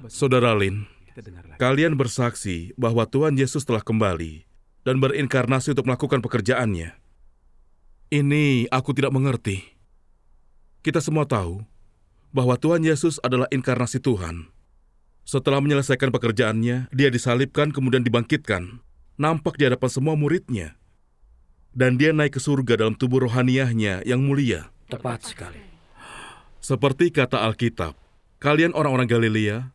Saudara Lin, kalian bersaksi bahwa Tuhan Yesus telah kembali dan berinkarnasi untuk melakukan pekerjaannya. Ini aku tidak mengerti. Kita semua tahu bahwa Tuhan Yesus adalah inkarnasi Tuhan. Setelah menyelesaikan pekerjaannya, dia disalibkan kemudian dibangkitkan. Nampak di hadapan semua muridnya. Dan dia naik ke surga dalam tubuh rohaniahnya yang mulia. Tepat sekali. Seperti kata Alkitab, kalian orang-orang Galilea,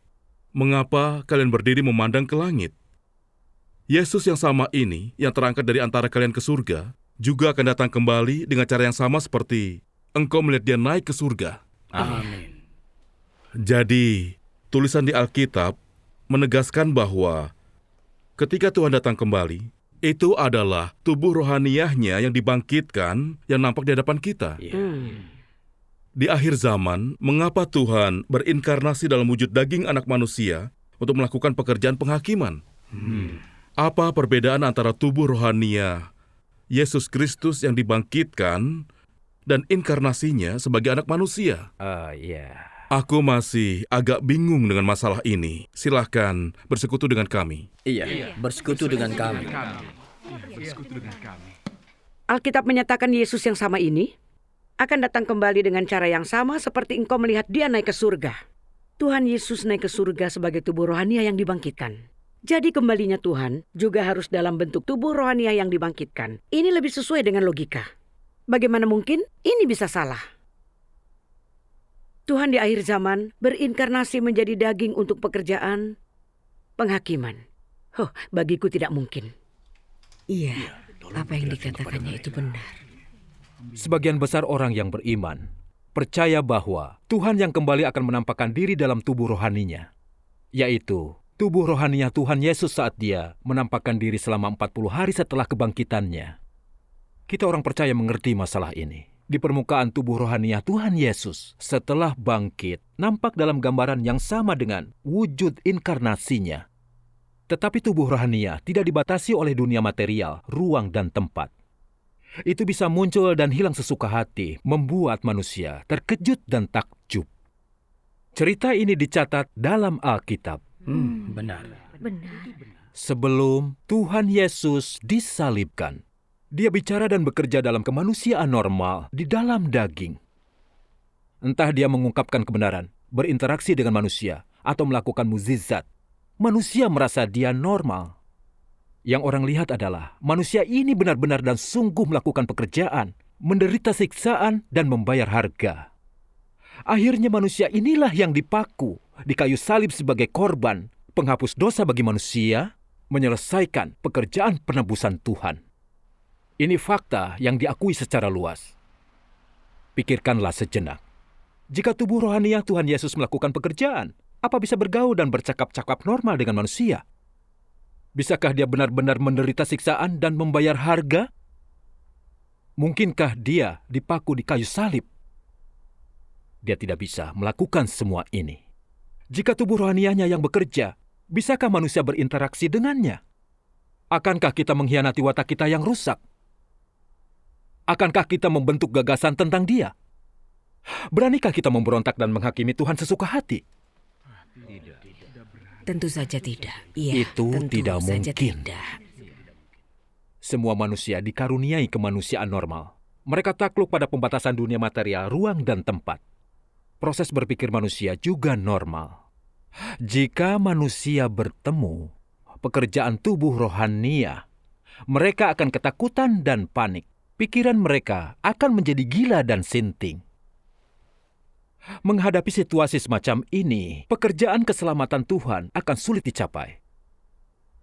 mengapa kalian berdiri memandang ke langit? Yesus yang sama ini, yang terangkat dari antara kalian ke surga, juga akan datang kembali dengan cara yang sama seperti engkau melihat dia naik ke surga. Amin. Jadi, tulisan di Alkitab menegaskan bahwa ketika Tuhan datang kembali, itu adalah tubuh rohaniahnya yang dibangkitkan yang nampak di hadapan kita. Di akhir zaman, mengapa Tuhan berinkarnasi dalam wujud daging anak manusia untuk melakukan pekerjaan penghakiman? Apa perbedaan antara tubuh rohania Yesus Kristus yang dibangkitkan dan inkarnasinya sebagai anak manusia? Aku masih agak bingung dengan masalah ini. Silahkan bersekutu dengan kami. Iya, bersekutu dengan kami. Alkitab menyatakan Yesus yang sama ini akan datang kembali dengan cara yang sama seperti engkau melihat dia naik ke surga. Tuhan Yesus naik ke surga sebagai tubuh rohania yang dibangkitkan. Jadi kembalinya Tuhan juga harus dalam bentuk tubuh rohania yang dibangkitkan. Ini lebih sesuai dengan logika. Bagaimana mungkin ini bisa salah? Tuhan di akhir zaman berinkarnasi menjadi daging untuk pekerjaan penghakiman. Bagiku tidak mungkin. Iya, apa yang dikatakannya itu benar. Sebagian besar orang yang beriman percaya bahwa Tuhan yang kembali akan menampakkan diri dalam tubuh rohaninya, yaitu tubuh rohaninya Tuhan Yesus saat dia menampakkan diri selama 40 hari setelah kebangkitannya. Kita orang percaya mengerti masalah ini. Di permukaan tubuh rohaniah Tuhan Yesus setelah bangkit nampak dalam gambaran yang sama dengan wujud inkarnasinya. Tetapi tubuh rohaniah tidak dibatasi oleh dunia material, ruang dan tempat. Itu bisa muncul dan hilang sesuka hati, membuat manusia terkejut dan takjub. Cerita ini dicatat dalam Alkitab. Benar. Sebelum Tuhan Yesus disalibkan, dia bicara dan bekerja dalam kemanusiaan normal di dalam daging. Entah dia mengungkapkan kebenaran, berinteraksi dengan manusia, atau melakukan mukjizat, manusia merasa dia normal. Yang orang lihat adalah manusia ini benar-benar dan sungguh melakukan pekerjaan, menderita siksaan, dan membayar harga. Akhirnya manusia inilah yang dipaku di kayu salib sebagai korban, penghapus dosa bagi manusia, menyelesaikan pekerjaan penebusan Tuhan. Ini fakta yang diakui secara luas. Pikirkanlah sejenak. Jika tubuh rohaniah Tuhan Yesus melakukan pekerjaan, apa bisa bergaul dan bercakap-cakap normal dengan manusia? Bisakah dia benar-benar menderita siksaan dan membayar harga? Mungkinkah dia dipaku di kayu salib? Dia tidak bisa melakukan semua ini. Jika tubuh rohaniahnya yang bekerja, bisakah manusia berinteraksi dengannya? Akankah kita mengkhianati watak kita yang rusak? Akankah kita membentuk gagasan tentang dia? Beranikah kita memberontak dan menghakimi Tuhan sesuka hati? Tentu saja tidak. Iya, Itu tentu tidak saja mungkin. tidak. Semua manusia dikaruniai kemanusiaan normal. Mereka takluk pada pembatasan dunia material, ruang, dan tempat. Proses berpikir manusia juga normal. Jika manusia bertemu pekerjaan tubuh rohania, mereka akan ketakutan dan panik. Pikiran mereka akan menjadi gila dan sinting. Menghadapi situasi semacam ini, pekerjaan keselamatan Tuhan akan sulit dicapai.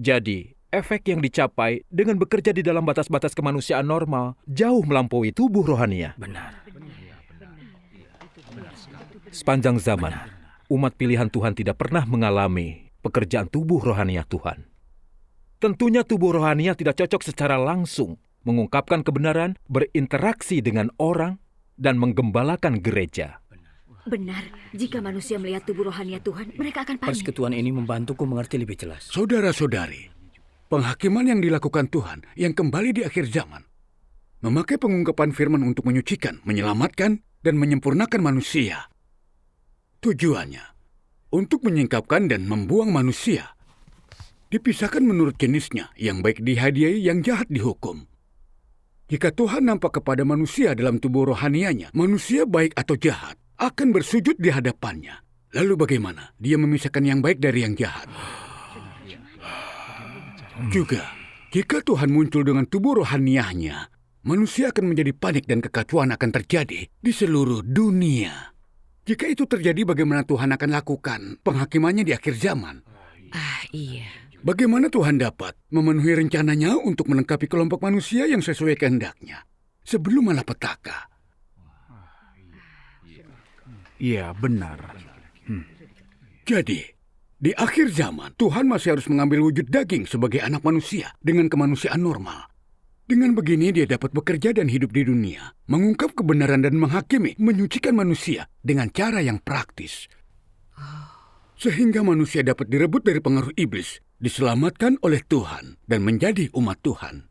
Jadi, efek yang dicapai dengan bekerja di dalam batas-batas kemanusiaan normal jauh melampaui tubuh rohania. Benar. Sepanjang zaman, umat pilihan Tuhan tidak pernah mengalami pekerjaan tubuh rohania Tuhan. Tentunya tubuh rohania tidak cocok secara langsung mengungkapkan kebenaran, berinteraksi dengan orang, dan menggembalakan gereja. Benar, jika manusia melihat tubuh rohania Tuhan, mereka akan panik. Persekutuan ini membantuku mengerti lebih jelas. Saudara-saudari, penghakiman yang dilakukan Tuhan yang kembali di akhir zaman, memakai pengungkapan firman untuk menyucikan, menyelamatkan, dan menyempurnakan manusia. Tujuannya, untuk menyingkapkan dan membuang manusia. Dipisahkan menurut jenisnya, yang baik dihadiahi, yang jahat dihukum. Jika Tuhan nampak kepada manusia dalam tubuh rohanianya, manusia baik atau jahat akan bersujud di hadapannya. Lalu bagaimana dia memisahkan yang baik dari yang jahat? Juga, jika Tuhan muncul dengan tubuh rohaniahnya, manusia akan menjadi panik dan kekacauan akan terjadi di seluruh dunia. Jika itu terjadi, bagaimana Tuhan akan lakukan penghakimannya di akhir zaman? Iya. Bagaimana Tuhan dapat memenuhi rencananya untuk melengkapi kelompok manusia yang sesuai kehendaknya sebelum malapetaka? Iya, benar. Jadi, di akhir zaman, Tuhan masih harus mengambil wujud daging sebagai anak manusia dengan kemanusiaan normal. Dengan begini, dia dapat bekerja dan hidup di dunia, mengungkap kebenaran dan menghakimi, menyucikan manusia dengan cara yang praktis. Sehingga manusia dapat direbut dari pengaruh iblis, diselamatkan oleh Tuhan, dan menjadi umat Tuhan.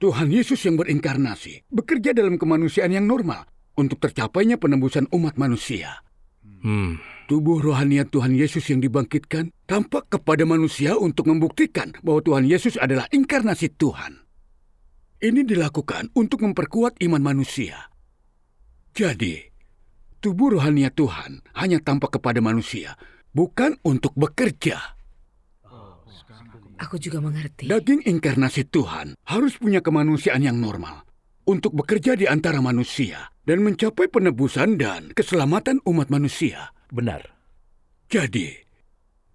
Tuhan Yesus yang berinkarnasi bekerja dalam kemanusiaan yang normal untuk tercapainya penebusan umat manusia. Tubuh rohaniat Tuhan Yesus yang dibangkitkan tampak kepada manusia untuk membuktikan bahwa Tuhan Yesus adalah inkarnasi Tuhan. Ini dilakukan untuk memperkuat iman manusia. Jadi, tubuh rohaniat Tuhan hanya tampak kepada manusia, bukan untuk bekerja. Aku juga mengerti. Daging inkarnasi Tuhan harus punya kemanusiaan yang normal untuk bekerja di antara manusia dan mencapai penebusan dan keselamatan umat manusia. Benar. Jadi,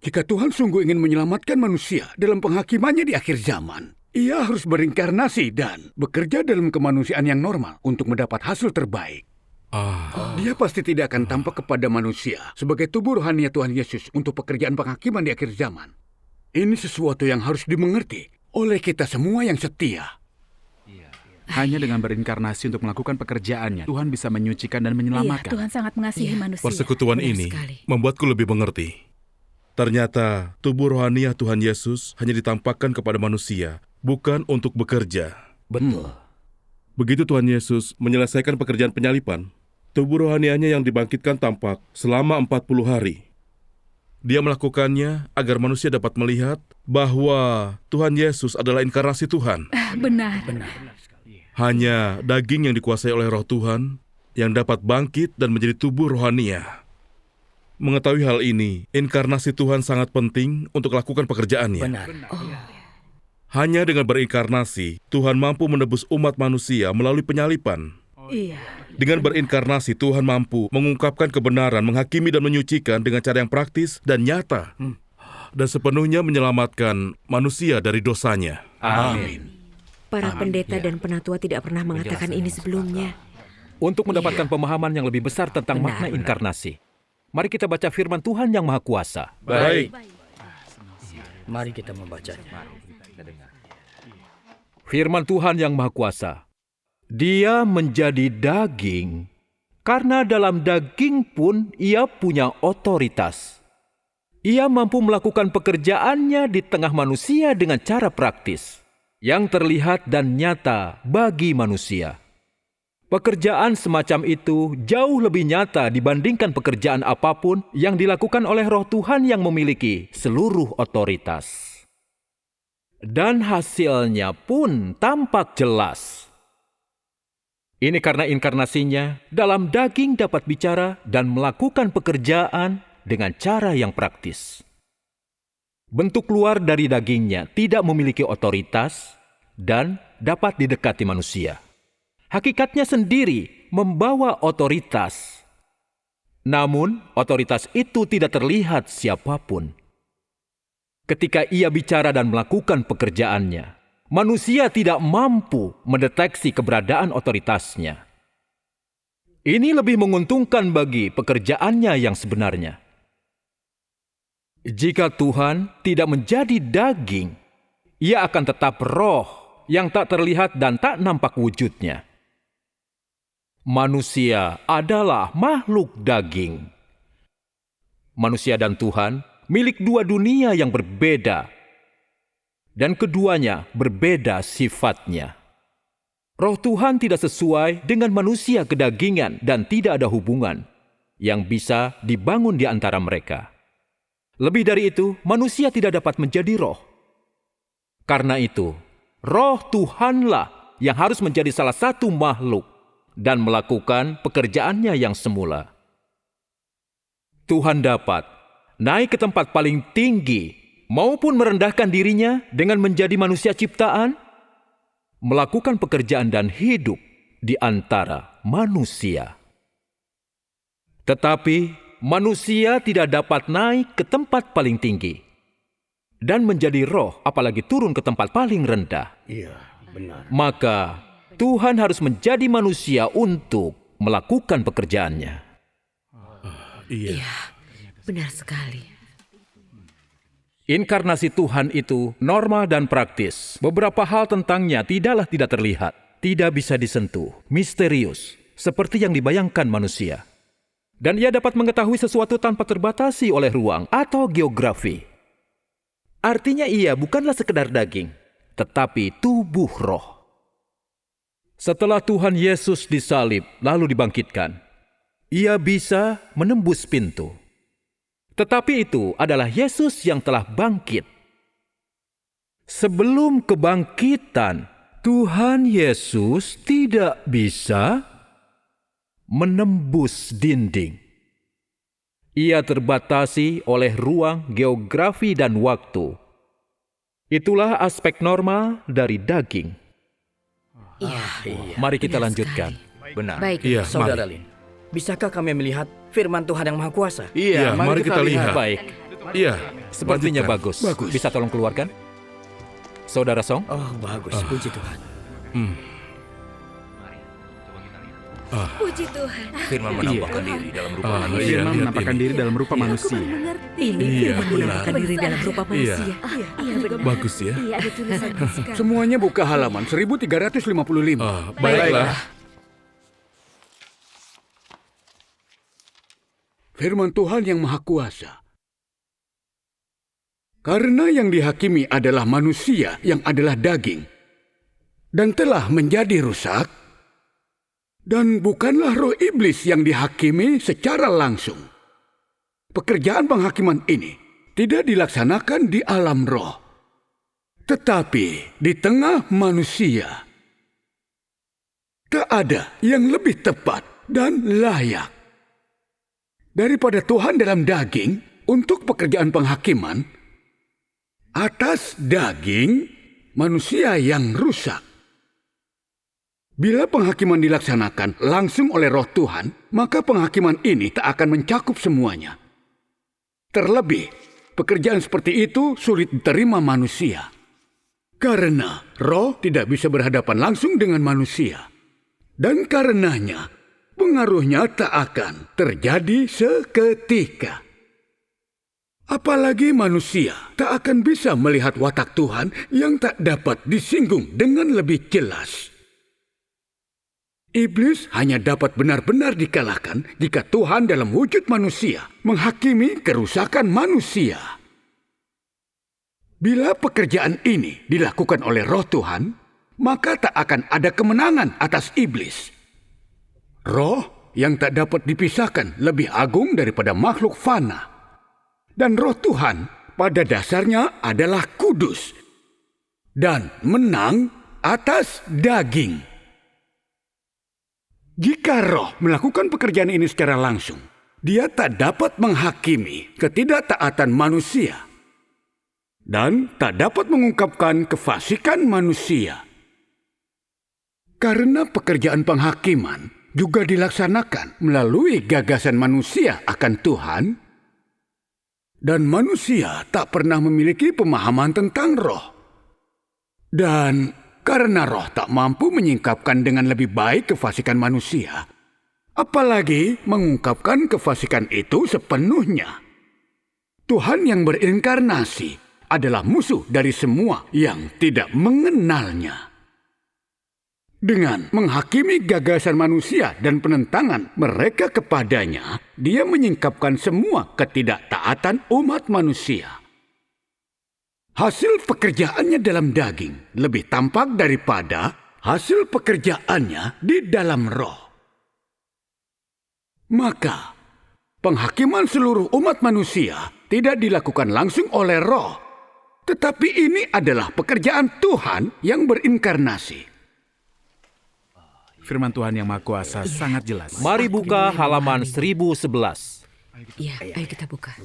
jika Tuhan sungguh ingin menyelamatkan manusia dalam penghakimannya di akhir zaman, ia harus berinkarnasi dan bekerja dalam kemanusiaan yang normal untuk mendapat hasil terbaik. Dia pasti tidak akan tampak kepada manusia sebagai tubuh rohani Tuhan Yesus untuk pekerjaan penghakiman di akhir zaman. Ini sesuatu yang harus dimengerti oleh kita semua yang setia. Hanya dengan berinkarnasi untuk melakukan pekerjaannya, Tuhan bisa menyucikan dan Iya, menyelamatkan. Tuhan sangat mengasihi manusia. Persekutuan Benar ini sekali. membuatku lebih mengerti. Ternyata tubuh rohaniah Tuhan Yesus hanya ditampakkan kepada manusia, bukan untuk bekerja. Betul. Begitu Tuhan Yesus menyelesaikan pekerjaan penyalipan, tubuh rohaniahnya yang dibangkitkan tampak selama 40 hari. Dia melakukannya agar manusia dapat melihat bahwa Tuhan Yesus adalah inkarnasi Tuhan. Benar. Hanya daging yang dikuasai oleh roh Tuhan yang dapat bangkit dan menjadi tubuh rohaniah. Mengetahui hal ini, inkarnasi Tuhan sangat penting untuk lakukan pekerjaannya. Benar. Hanya dengan berinkarnasi, Tuhan mampu menebus umat manusia melalui penyalipan. Iya. Dengan berinkarnasi, Tuhan mampu mengungkapkan kebenaran, menghakimi dan menyucikan dengan cara yang praktis dan nyata. Dan sepenuhnya menyelamatkan manusia dari dosanya. Amin. Para pendeta dan penatua tidak pernah mengatakan ini sebelumnya. Untuk mendapatkan pemahaman yang lebih besar tentang makna inkarnasi, mari kita baca firman Tuhan yang Maha Kuasa. Baik. Mari kita membacanya. Firman Tuhan yang Maha Kuasa. Dia menjadi daging, karena dalam daging pun ia punya otoritas. Ia mampu melakukan pekerjaannya di tengah manusia dengan cara praktis, yang terlihat dan nyata bagi manusia. Pekerjaan semacam itu jauh lebih nyata dibandingkan pekerjaan apapun yang dilakukan oleh Roh Tuhan yang memiliki seluruh otoritas. Dan hasilnya pun tampak jelas. Ini karena inkarnasinya dalam daging dapat bicara dan melakukan pekerjaan dengan cara yang praktis. Bentuk luar dari dagingnya tidak memiliki otoritas dan dapat didekati manusia. Hakikatnya sendiri membawa otoritas. Namun, otoritas itu tidak terlihat siapapun. Ketika ia bicara dan melakukan pekerjaannya, manusia tidak mampu mendeteksi keberadaan otoritasnya. Ini lebih menguntungkan bagi pekerjaannya yang sebenarnya. Jika Tuhan tidak menjadi daging, ia akan tetap roh yang tak terlihat dan tak nampak wujudnya. Manusia adalah makhluk daging. Manusia dan Tuhan milik dua dunia yang berbeda, dan keduanya berbeda sifatnya. Roh Tuhan tidak sesuai dengan manusia kedagingan dan tidak ada hubungan. yang bisa dibangun di antara mereka. Lebih dari itu, manusia tidak dapat menjadi roh. Karena itu, Roh Tuhanlah yang harus menjadi salah satu makhluk dan melakukan pekerjaannya yang semula. Tuhan dapat naik ke tempat paling tinggi maupun merendahkan dirinya dengan menjadi manusia ciptaan, melakukan pekerjaan dan hidup di antara manusia. Tetapi manusia tidak dapat naik ke tempat paling tinggi dan menjadi roh, apalagi turun ke tempat paling rendah. Iya, benar. Maka Tuhan harus menjadi manusia untuk melakukan pekerjaannya. Iya. Benar sekali. Inkarnasi Tuhan itu normal dan praktis. Beberapa hal tentangnya tidaklah tidak terlihat, tidak bisa disentuh, misterius, seperti yang dibayangkan manusia. Dan ia dapat mengetahui sesuatu tanpa terbatasi oleh ruang atau geografi. Artinya ia bukanlah sekedar daging, tetapi tubuh roh. Setelah Tuhan Yesus disalib lalu dibangkitkan, ia bisa menembus pintu. Tetapi itu adalah Yesus yang telah bangkit. Sebelum kebangkitan, Tuhan Yesus tidak bisa menembus dinding. Ia terbatasi oleh ruang, geografi, dan waktu. Itulah aspek normal dari daging. Iya. Mari kita Benar lanjutkan. sekali. Benar. Baik. Iya, Saudara mari. Lin, bisakah kami melihat firman Tuhan yang Maha Kuasa? Iya, mari kita lihat. Baik, Iya, sepertinya lanjutkan. bagus. Bisa tolong keluarkan? Saudara Song? Oh, bagus. Puji Tuhan. Puji Tuhan. Firman menampakkan diri dalam rupa Ah, manusia. iya, Firman lihat menampakkan ini. diri dalam rupa manusia. Ini Iya, firman menampakkan diri dalam rupa Iya. manusia. Iya, benar. Bagus ya. Iya, ada tulisannya sekarang. Semuanya buka halaman 1355. Baiklah. Firman Tuhan yang Maha Kuasa. Karena yang dihakimi adalah manusia yang adalah daging dan telah menjadi rusak, dan bukanlah roh iblis yang dihakimi secara langsung. Pekerjaan penghakiman ini tidak dilaksanakan di alam roh, tetapi di tengah manusia. Tak ada yang lebih tepat dan layak daripada Tuhan dalam daging untuk pekerjaan penghakiman atas daging manusia yang rusak. Bila penghakiman dilaksanakan langsung oleh roh Tuhan, maka penghakiman ini tak akan mencakup semuanya. Terlebih, pekerjaan seperti itu sulit diterima manusia. Karena roh tidak bisa berhadapan langsung dengan manusia. Dan karenanya, pengaruhnya tak akan terjadi seketika. Apalagi manusia tak akan bisa melihat watak Tuhan yang tak dapat disinggung dengan lebih jelas. Iblis hanya dapat benar-benar dikalahkan jika Tuhan dalam wujud manusia menghakimi kerusakan manusia. Bila pekerjaan ini dilakukan oleh roh Tuhan, maka tak akan ada kemenangan atas iblis. Roh yang tak dapat dipisahkan lebih agung daripada makhluk fana. Dan roh Tuhan pada dasarnya adalah kudus dan menang atas daging. Jika roh melakukan pekerjaan ini secara langsung, dia tak dapat menghakimi ketidaktaatan manusia dan tak dapat mengungkapkan kefasikan manusia. Karena pekerjaan penghakiman juga dilaksanakan melalui gagasan manusia akan Tuhan, dan manusia tak pernah memiliki pemahaman tentang roh. Dan karena roh tak mampu menyingkapkan dengan lebih baik kefasikan manusia, apalagi mengungkapkan kefasikan itu sepenuhnya. Tuhan yang berinkarnasi adalah musuh dari semua yang tidak mengenalnya. Dengan menghakimi gagasan manusia dan penentangan mereka kepadanya, dia menyingkapkan semua ketidaktaatan umat manusia. Hasil pekerjaannya dalam daging lebih tampak daripada hasil pekerjaannya di dalam roh. Maka, penghakiman seluruh umat manusia tidak dilakukan langsung oleh Roh, tetapi ini adalah pekerjaan Tuhan yang berinkarnasi. Firman Tuhan yang Maha Kuasa sangat jelas. Mari buka halaman 1011. Iya, ayo kita buka.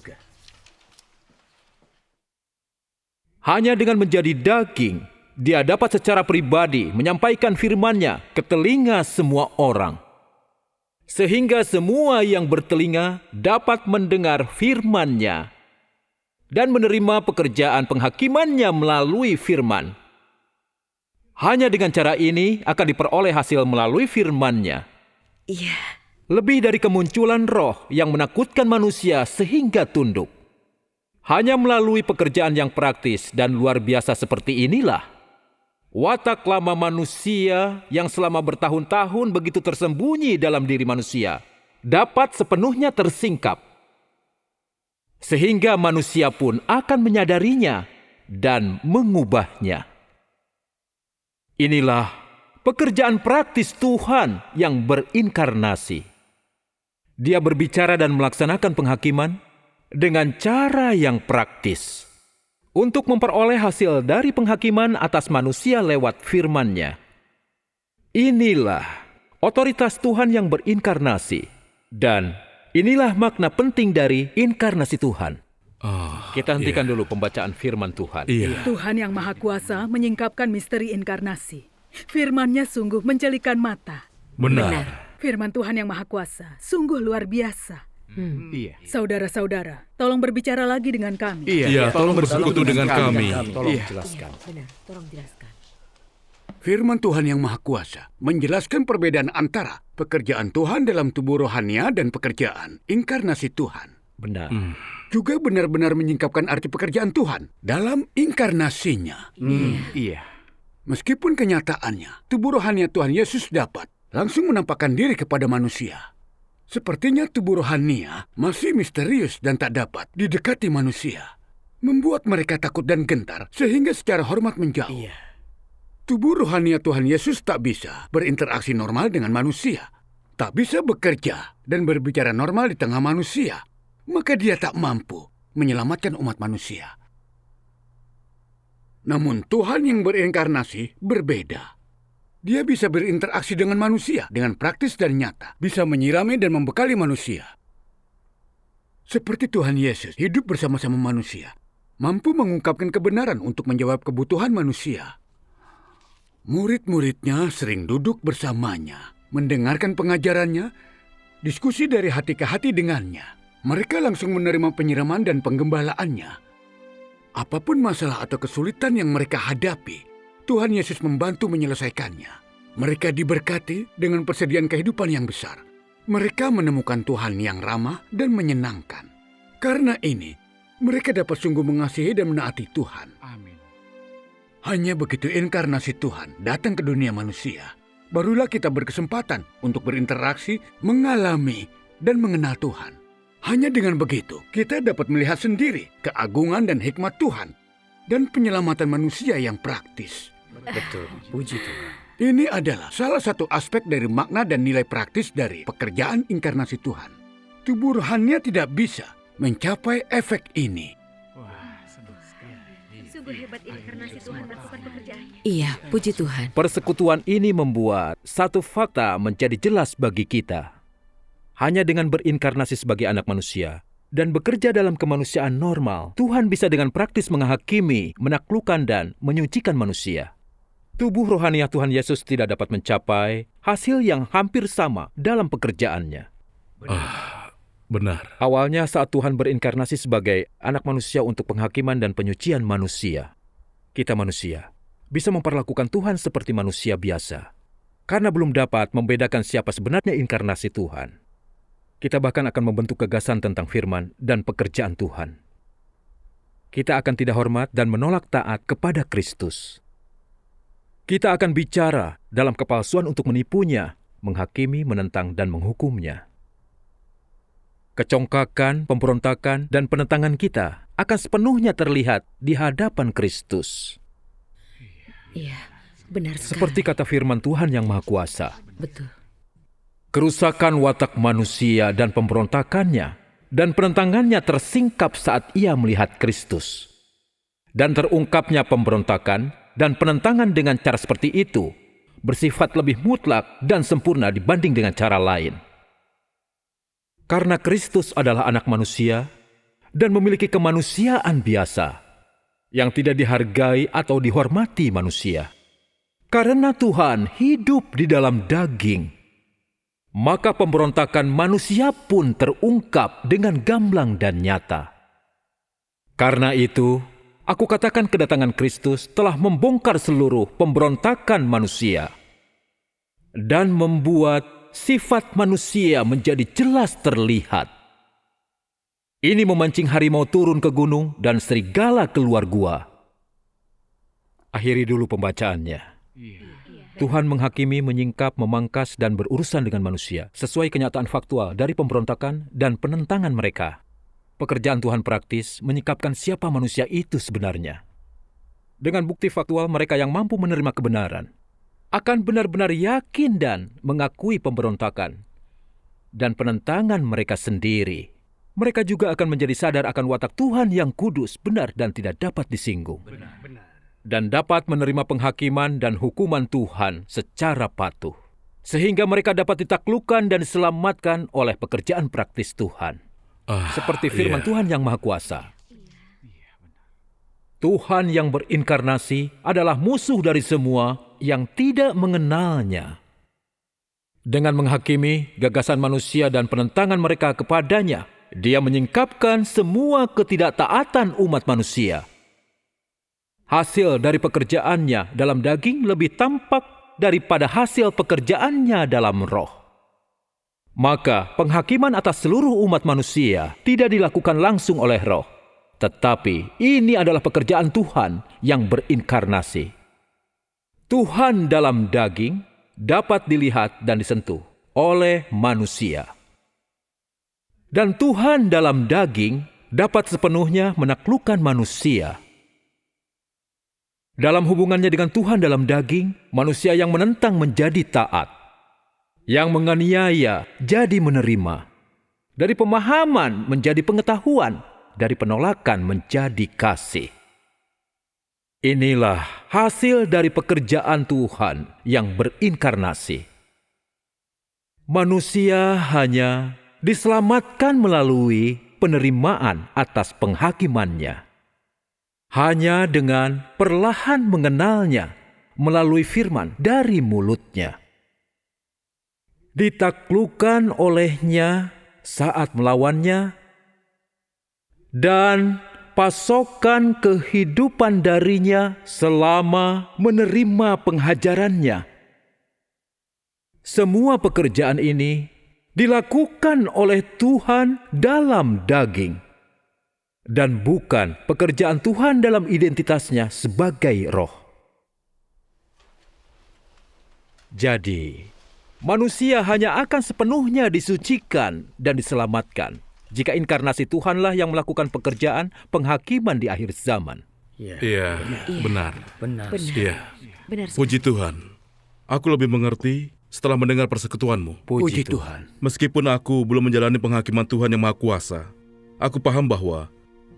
Hanya dengan menjadi daging, dia dapat secara pribadi menyampaikan firman-Nya ke telinga semua orang. Sehingga semua yang bertelinga dapat mendengar firman-Nya dan menerima pekerjaan penghakiman-Nya melalui firman. Hanya dengan cara ini akan diperoleh hasil melalui firman-Nya. Iya. Lebih dari kemunculan roh yang menakutkan manusia sehingga tunduk. Hanya melalui pekerjaan yang praktis dan luar biasa seperti inilah, watak lama manusia yang selama bertahun-tahun begitu tersembunyi dalam diri manusia dapat sepenuhnya tersingkap. Sehingga manusia pun akan menyadarinya dan mengubahnya. Inilah pekerjaan praktis Tuhan yang berinkarnasi. Dia berbicara dan melaksanakan penghakiman dengan cara yang praktis untuk memperoleh hasil dari penghakiman atas manusia lewat firman-Nya. Inilah otoritas Tuhan yang berinkarnasi, dan inilah makna penting dari inkarnasi Tuhan. Kita hentikan dulu pembacaan firman Tuhan. Tuhan yang Maha Kuasa menyingkapkan misteri inkarnasi. Firman-Nya sungguh menjelikan mata. Benar. Firman Tuhan yang Maha Kuasa sungguh luar biasa. Iya. Saudara-saudara, tolong berbicara lagi dengan kami. Iya, tolong bersekutu dengan kami. Tolong jelaskan. Benar, tolong jelaskan. Firman Tuhan yang Maha Kuasa menjelaskan perbedaan antara pekerjaan Tuhan dalam tubuh rohania dan pekerjaan inkarnasi Tuhan. Benar. Juga benar-benar menyingkapkan arti pekerjaan Tuhan dalam inkarnasinya. Iya. Meskipun kenyataannya, tubuh rohania Tuhan Yesus dapat langsung menampakkan diri kepada manusia. Sepertinya tubuh rohania masih misterius dan tak dapat didekati manusia. Membuat mereka takut dan gentar sehingga secara hormat menjauh. Tubuh rohania Tuhan Yesus tak bisa berinteraksi normal dengan manusia. Tak bisa bekerja dan berbicara normal di tengah manusia. Maka dia tak mampu menyelamatkan umat manusia. Namun Tuhan yang berinkarnasi berbeda. Dia bisa berinteraksi dengan manusia dengan praktis dan nyata, bisa menyirami dan membekali manusia. Seperti Tuhan Yesus hidup bersama-sama manusia, mampu mengungkapkan kebenaran untuk menjawab kebutuhan manusia. Murid-muridnya sering duduk bersamanya, mendengarkan pengajarannya, diskusi dari hati ke hati dengannya. Mereka langsung menerima penyiraman dan penggembalaannya. Apapun masalah atau kesulitan yang mereka hadapi, Tuhan Yesus membantu menyelesaikannya. Mereka diberkati dengan persediaan kehidupan yang besar. Mereka menemukan Tuhan yang ramah dan menyenangkan. Karena ini, mereka dapat sungguh mengasihi dan menaati Tuhan. Amin. Hanya begitu inkarnasi Tuhan datang ke dunia manusia, barulah kita berkesempatan untuk berinteraksi, mengalami, dan mengenal Tuhan. Hanya dengan begitu, kita dapat melihat sendiri keagungan dan hikmat Tuhan dan penyelamatan manusia yang praktis. Betul, puji Tuhan. Ini adalah salah satu aspek dari makna dan nilai praktis dari pekerjaan inkarnasi Tuhan. Tubuh rohania tidak bisa mencapai efek ini. Sungguh hebat inkarnasi Tuhan melakukan pekerjaannya. Iya, puji Tuhan. Persekutuan ini membuat satu fakta menjadi jelas bagi kita. Hanya dengan berinkarnasi sebagai anak manusia dan bekerja dalam kemanusiaan normal, Tuhan bisa dengan praktis menghakimi, menaklukkan, dan menyucikan manusia. Tubuh rohania Tuhan Yesus tidak dapat mencapai hasil yang hampir sama dalam pekerjaannya. Benar. Awalnya saat Tuhan berinkarnasi sebagai anak manusia untuk penghakiman dan penyucian manusia, kita manusia bisa memperlakukan Tuhan seperti manusia biasa. Karena belum dapat membedakan siapa sebenarnya inkarnasi Tuhan. Kita bahkan akan membentuk gagasan tentang firman dan pekerjaan Tuhan. Kita akan tidak hormat dan menolak taat kepada Kristus. Kita akan bicara dalam kepalsuan untuk menipunya, menghakimi, menentang, dan menghukumnya. Kecongkakan, pemberontakan, dan penentangan kita akan sepenuhnya terlihat di hadapan Kristus. Iya, benar sekali. Seperti kata firman Tuhan yang Maha Kuasa. Betul. Kerusakan watak manusia dan pemberontakannya dan penentangannya tersingkap saat ia melihat Kristus. Dan terungkapnya pemberontakan dan penentangan dengan cara seperti itu bersifat lebih mutlak dan sempurna dibanding dengan cara lain. Karena Kristus adalah anak manusia dan memiliki kemanusiaan biasa yang tidak dihargai atau dihormati manusia. Karena Tuhan hidup di dalam daging, maka pemberontakan manusia pun terungkap dengan gamblang dan nyata. Karena itu, aku katakan kedatangan Kristus telah membongkar seluruh pemberontakan manusia dan membuat sifat manusia menjadi jelas terlihat. Ini memancing harimau turun ke gunung dan serigala keluar gua. Akhiri dulu pembacaannya. Tuhan menghakimi, menyingkap, memangkas, dan berurusan dengan manusia sesuai kenyataan faktual dari pemberontakan dan penentangan mereka. Pekerjaan Tuhan praktis menyingkapkan siapa manusia itu sebenarnya. Dengan bukti faktual, mereka yang mampu menerima kebenaran akan benar-benar yakin dan mengakui pemberontakan dan penentangan mereka sendiri. Mereka juga akan menjadi sadar akan watak Tuhan yang kudus, benar, dan tidak dapat disinggung. Dan dapat menerima penghakiman dan hukuman Tuhan secara patuh. Sehingga mereka dapat ditaklukkan dan diselamatkan oleh pekerjaan praktis Tuhan. Seperti firman Tuhan yang Maha Kuasa. Tuhan yang berinkarnasi adalah musuh dari semua yang tidak mengenalnya. Dengan menghakimi gagasan manusia dan penentangan mereka kepadanya, Dia menyingkapkan semua ketidaktaatan umat manusia. Hasil dari pekerjaannya dalam daging lebih tampak daripada hasil pekerjaannya dalam roh. Maka penghakiman atas seluruh umat manusia tidak dilakukan langsung oleh roh, tetapi ini adalah pekerjaan Tuhan yang berinkarnasi. Tuhan dalam daging dapat dilihat dan disentuh oleh manusia. Dan Tuhan dalam daging dapat sepenuhnya menaklukkan manusia. Dalam hubungannya dengan Tuhan dalam daging, manusia yang menentang menjadi taat. Yang menganiaya jadi menerima. Dari pemahaman menjadi pengetahuan. Dari penolakan menjadi kasih. Inilah hasil dari pekerjaan Tuhan yang berinkarnasi. Manusia hanya diselamatkan melalui penerimaan atas penghakimannya. Hanya dengan perlahan mengenalnya melalui firman dari mulutnya. Ditaklukkan olehnya saat melawannya, dan pasokan kehidupan darinya selama menerima penghajarannya. Semua pekerjaan ini dilakukan oleh Tuhan dalam daging. Dan bukan pekerjaan Tuhan dalam identitasnya sebagai roh. Jadi, manusia hanya akan sepenuhnya disucikan dan diselamatkan jika inkarnasi Tuhanlah yang melakukan pekerjaan penghakiman di akhir zaman. Iya, benar. Iya. Benar. Puji Tuhan. Aku lebih mengerti setelah mendengar persekutuanmu. Puji Tuhan. Meskipun aku belum menjalani penghakiman Tuhan yang Maha Kuasa, aku paham bahwa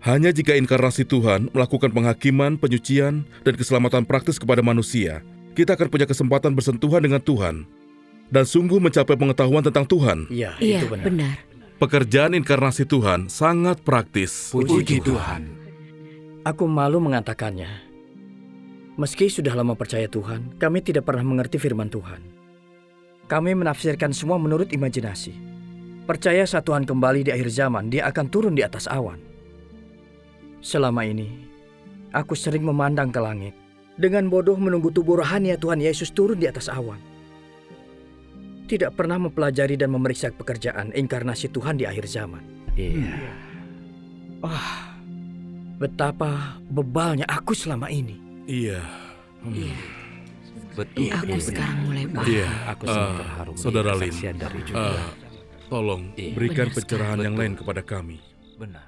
hanya jika inkarnasi Tuhan melakukan penghakiman, penyucian, dan keselamatan praktis kepada manusia, kita akan punya kesempatan bersentuhan dengan Tuhan dan sungguh mencapai pengetahuan tentang Tuhan. Iya, Iya, itu benar. benar. Pekerjaan inkarnasi Tuhan sangat praktis. Puji Tuhan. Aku malu mengatakannya. Meski sudah lama percaya Tuhan, kami tidak pernah mengerti firman Tuhan. Kami menafsirkan semua menurut imajinasi. Percaya saat Tuhan kembali di akhir zaman, Dia akan turun di atas awan. Selama ini, aku sering memandang ke langit, dengan bodoh menunggu tubuh rohani Tuhan Yesus turun di atas awan. Tidak pernah mempelajari dan memeriksa pekerjaan inkarnasi Tuhan di akhir zaman. Iya. Betapa bebalnya aku selama ini. Iya. Betul. Aku sekarang mulai paham. Iya. Aku sangat terharu Saudara melihat Lin, kesaksian dari juga. tolong berikan Benar pencerahan yang sekali. lain kepada kami. Benar.